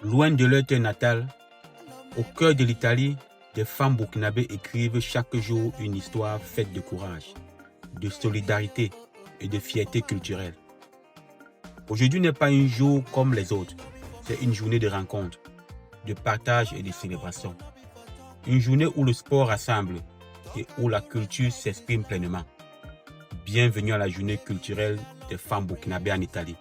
Loin de leur terre natale, au cœur de l'Italie, des femmes burkinabées écrivent chaque jour une histoire faite de courage, de solidarité et de fierté culturelle. Aujourd'hui n'est pas un jour comme les autres, c'est une journée de rencontre, de partage et de célébration. Une journée où le sport rassemble et où la culture s'exprime pleinement. Bienvenue à la journée culturelle des femmes burkinabées en Italie.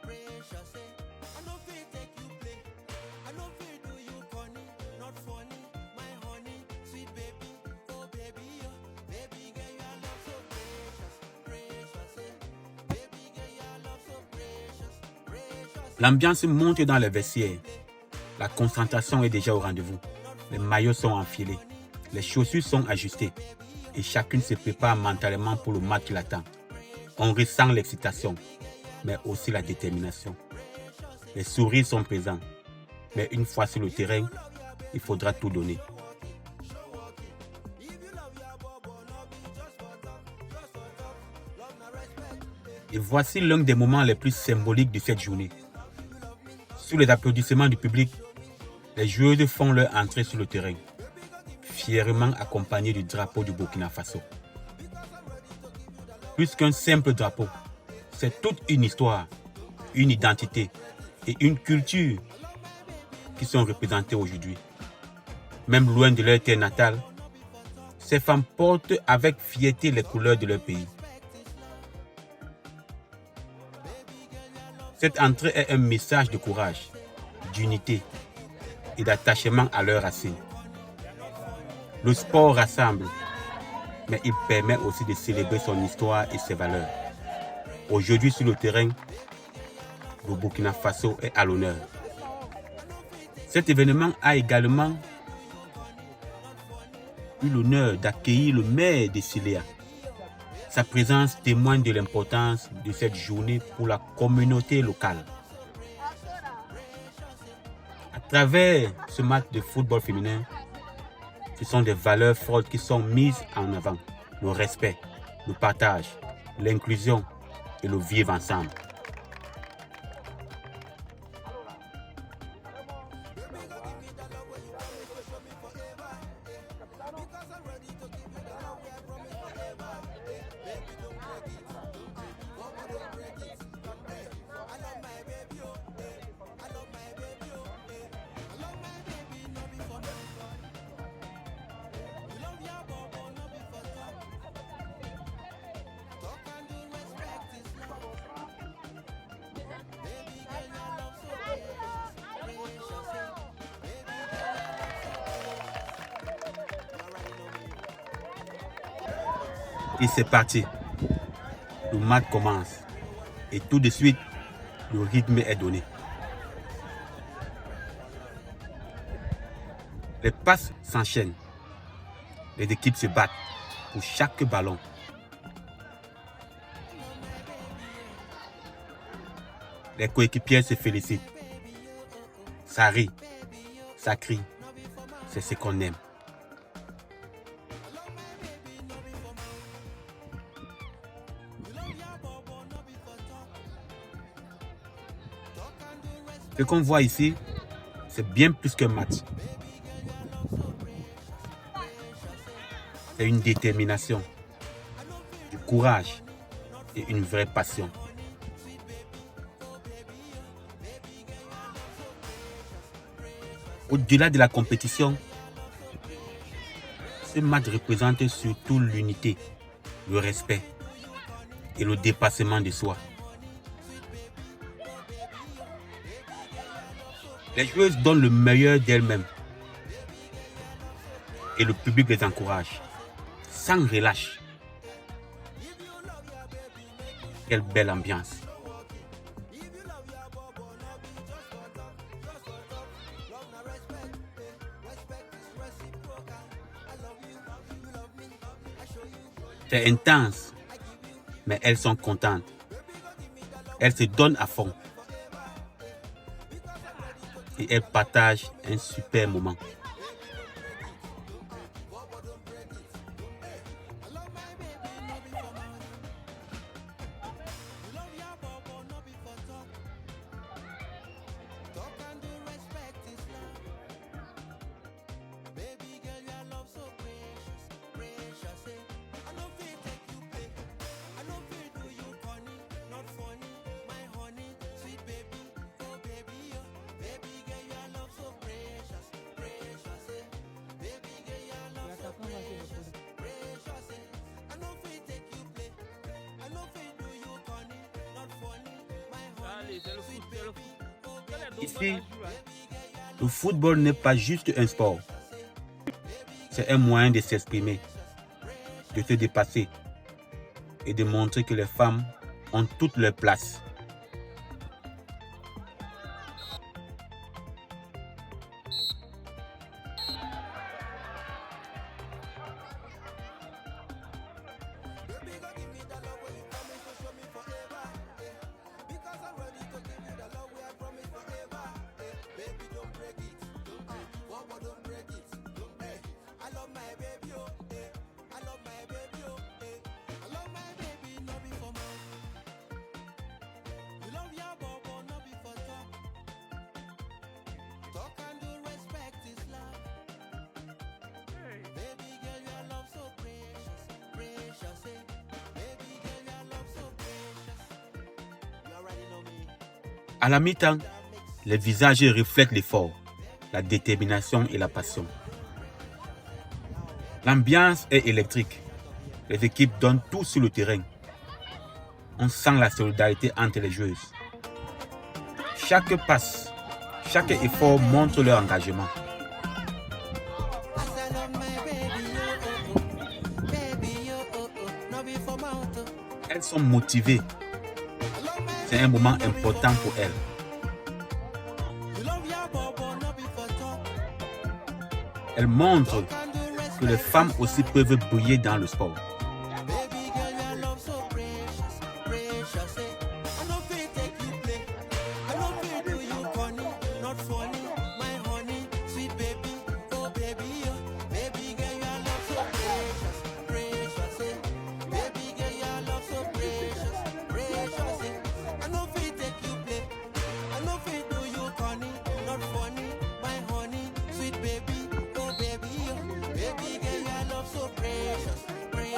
L'ambiance monte dans les vestiaires. La concentration est déjà au rendez-vous. Les maillots sont enfilés. Les chaussures sont ajustées. Et chacune se prépare mentalement pour le match qui l'attend. On ressent l'excitation, mais aussi la détermination. Les sourires sont présents. Mais une fois sur le terrain, il faudra tout donner. Et voici l'un des moments les plus symboliques de cette journée. Sous les applaudissements du public, les joueuses font leur entrée sur le terrain, fièrement accompagnées du drapeau du Burkina Faso. Plus qu'un simple drapeau, c'est toute une histoire, une identité et une culture qui sont représentées aujourd'hui. Même loin de leur terre natale, ces femmes portent avec fierté les couleurs de leur pays. Cette entrée est un message de courage, d'unité et d'attachement à leurs racines. Le sport rassemble, mais il permet aussi de célébrer son histoire et ses valeurs. Aujourd'hui sur le terrain, le Burkina Faso est à l'honneur. Cet événement a également eu l'honneur d'accueillir le maire de Siléa. Sa présence témoigne de l'importance de cette journée pour la communauté locale. À travers ce match de football féminin, ce sont des valeurs fortes qui sont mises en avant. Le respect, le partage, l'inclusion et le vivre ensemble. Et c'est parti. Le match commence. Et tout de suite, le rythme est donné. Les passes s'enchaînent. Les équipes se battent pour chaque ballon. Les coéquipiers se félicitent. Ça rit, ça crie. C'est ce qu'on aime. Ce qu'on voit ici, c'est bien plus qu'un match. C'est une détermination, du courage et une vraie passion. Au-delà de la compétition, ce match représente surtout l'unité, le respect et le dépassement de soi. Les joueuses donnent le meilleur d'elles-mêmes et le public les encourage, sans relâche. Quelle belle ambiance! C'est intense, mais elles sont contentes. Elles se donnent à fond. Et elles partagent un super moment. Ici, le football n'est pas juste un sport. C'est un moyen de s'exprimer, de se dépasser et de montrer que les femmes ont toute leur place. À la mi-temps, les visages reflètent l'effort, la détermination et la passion. L'ambiance est électrique. Les équipes donnent tout sur le terrain. On sent la solidarité entre les joueuses. Chaque passe, chaque effort montre leur engagement. Elles sont motivées. C'est un moment important pour elles. Elles montrent que les femmes aussi peuvent briller dans le sport.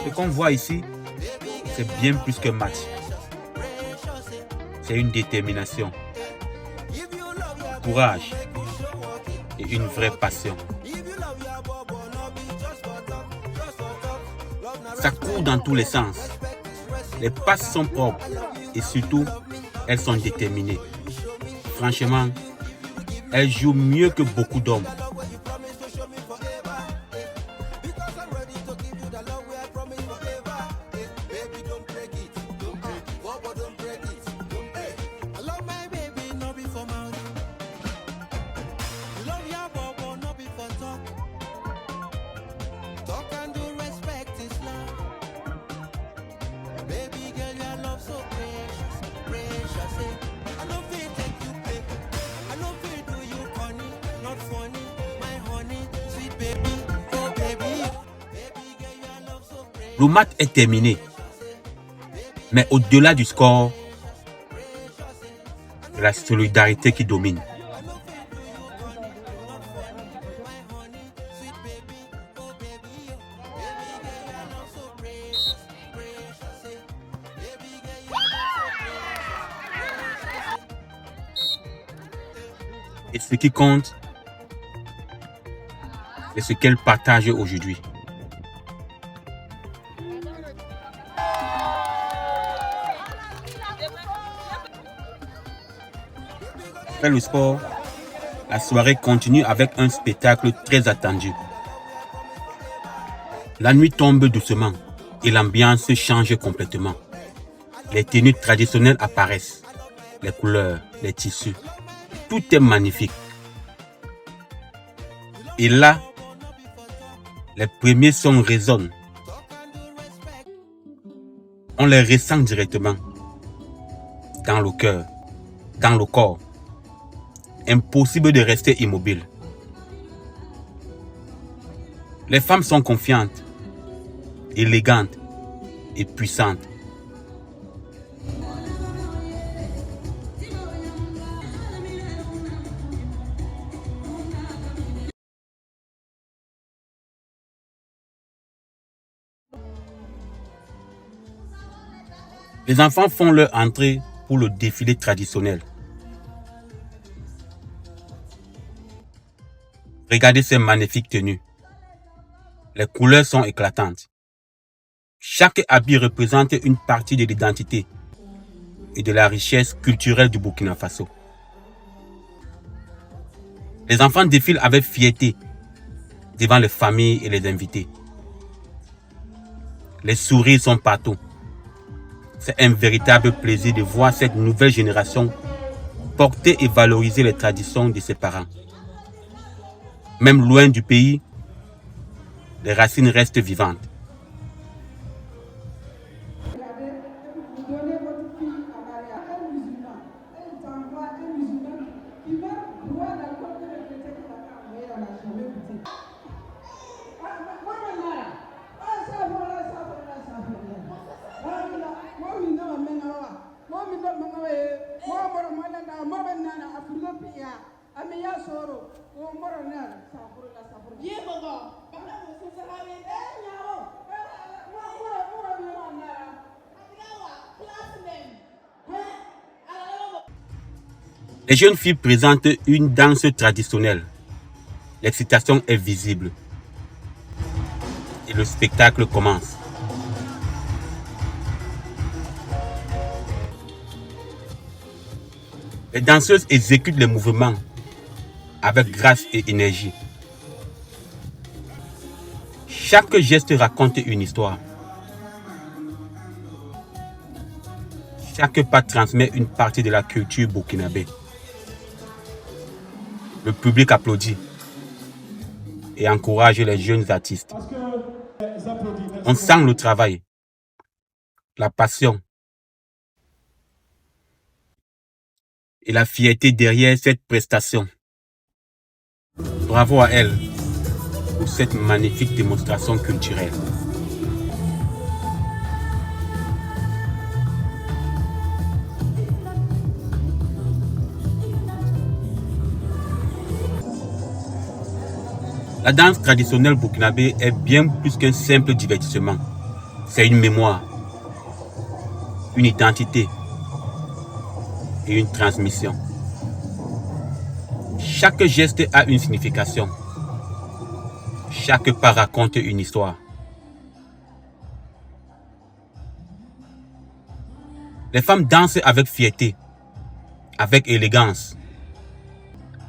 Ce qu'on voit ici, c'est bien plus qu'un match. C'est une détermination, courage et une vraie passion. Ça court dans tous les sens. Les passes sont propres et surtout, elles sont déterminées. Franchement, elles jouent mieux que beaucoup d'hommes. Le match est terminé. Mais au-delà du score, la solidarité qui domine. Et ce qui compte, c'est ce qu'elles partagent aujourd'hui. Après le sport, la soirée continue avec un spectacle très attendu. La nuit tombe doucement et l'ambiance change complètement. Les tenues traditionnelles apparaissent, les couleurs, les tissus, tout est magnifique. Et là, les premiers sons résonnent. On les ressent directement, dans le cœur, dans le corps. Impossible de rester immobile. Les femmes sont confiantes, élégantes et puissantes. Les enfants font leur entrée pour le défilé traditionnel. Regardez ces magnifiques tenues. Les couleurs sont éclatantes. Chaque habit représente une partie de l'identité. et de la richesse culturelle du Burkina Faso. Les enfants défilent avec fierté devant les familles et les invités. Les sourires sont partout. C'est un véritable plaisir de voir cette nouvelle génération porter et valoriser les traditions de ses parents. Même loin du pays, les racines restent vivantes. Les jeunes filles présentent une danse traditionnelle. L'excitation est visible. Et le spectacle commence. Les danseuses exécutent les mouvements avec grâce et énergie. Chaque geste raconte une histoire. Chaque pas transmet une partie de la culture burkinabé. Le public applaudit et encourage les jeunes artistes. On sent le travail, la passion et la fierté derrière cette prestation. Bravo à elle pour cette magnifique démonstration culturelle. La danse traditionnelle burkinabé est bien plus qu'un simple divertissement. C'est une mémoire, une identité et une transmission. Chaque geste a une signification. Chaque pas raconte une histoire. Les femmes dansent avec fierté, avec élégance,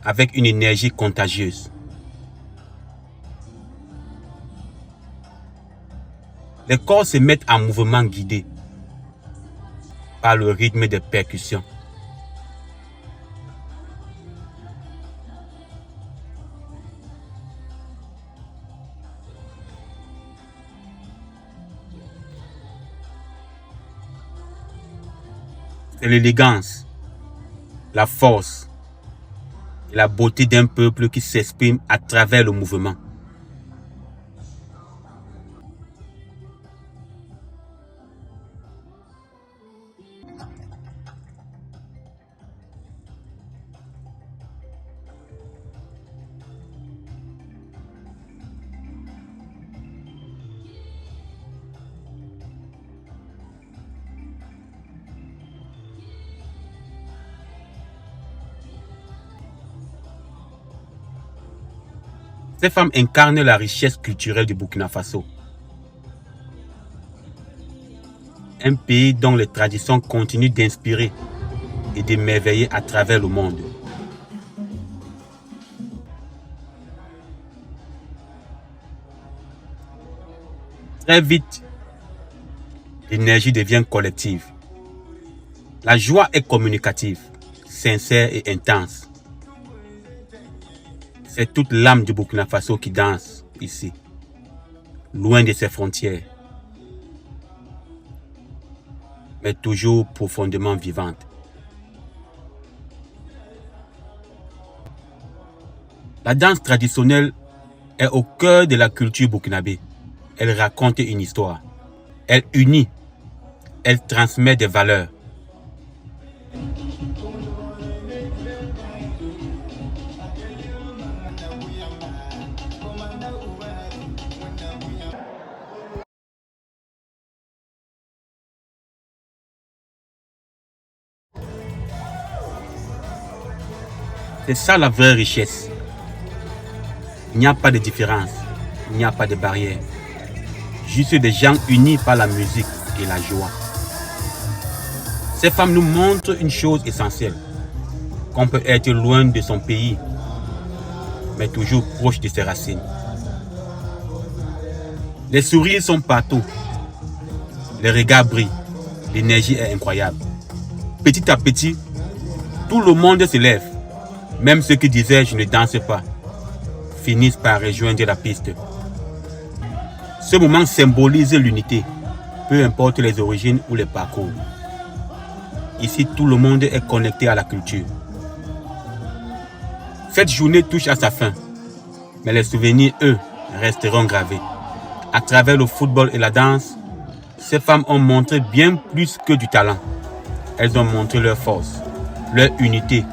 avec une énergie contagieuse. Les corps se mettent en mouvement guidé par le rythme des percussions. C'est l'élégance, la force et la beauté d'un peuple qui s'exprime à travers le mouvement. Ces femmes incarnent la richesse culturelle du Burkina Faso. Un pays dont les traditions continuent d'inspirer et d'émerveiller à travers le monde. Très vite, l'énergie devient collective. La joie est communicative, sincère et intense. C'est toute l'âme du Burkina Faso qui danse ici, loin de ses frontières, mais toujours profondément vivante. La danse traditionnelle est au cœur de la culture burkinabé. Elle raconte une histoire. Elle unit. Elle transmet des valeurs. C'est ça la vraie richesse. Il n'y a pas de différence, il n'y a pas de barrière. Juste des gens unis par la musique et la joie. Ces femmes nous montrent une chose essentielle, qu'on peut être loin de son pays, mais toujours proche de ses racines. Les sourires sont partout, les regards brillent, l'énergie est incroyable. Petit à petit, tout le monde se lève. Même ceux qui disaient « je ne danse pas » finissent par rejoindre la piste. Ce moment symbolise l'unité, peu importe les origines ou les parcours. Ici, tout le monde est connecté à la culture. Cette journée touche à sa fin, mais les souvenirs, eux, resteront gravés. À travers le football et la danse, ces femmes ont montré bien plus que du talent. Elles ont montré leur force, leur unité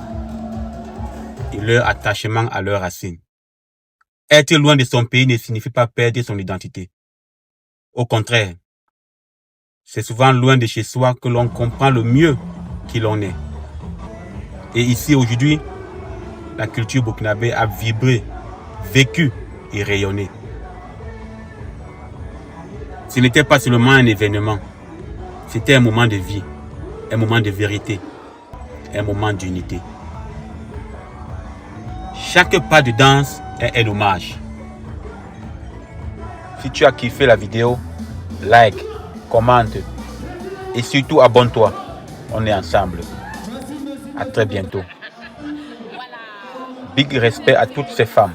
et leur attachement à leurs racines. Être loin de son pays ne signifie pas perdre son identité. Au contraire, c'est souvent loin de chez soi que l'on comprend le mieux qui l'on est. Et ici, aujourd'hui, la culture burkinabé a vibré, vécu et rayonné. Ce n'était pas seulement un événement, c'était un moment de vie, un moment de vérité, un moment d'unité. Chaque pas de danse est un hommage. Si tu as kiffé la vidéo, like, commente et surtout abonne-toi. On est ensemble. À très bientôt. Big respect à toutes ces femmes.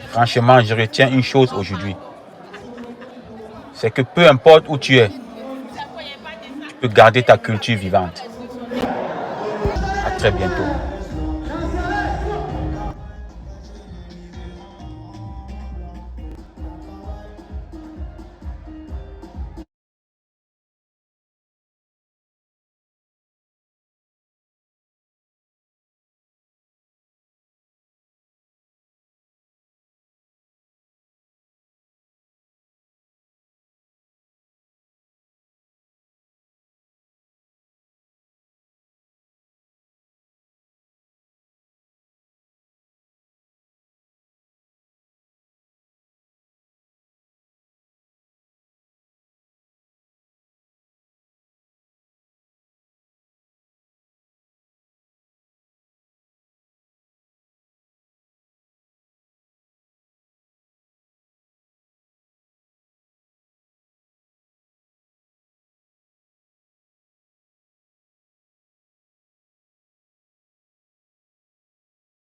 Franchement, je retiens une chose aujourd'hui. C'est que peu importe où tu es, tu peux garder ta culture vivante. À très bientôt.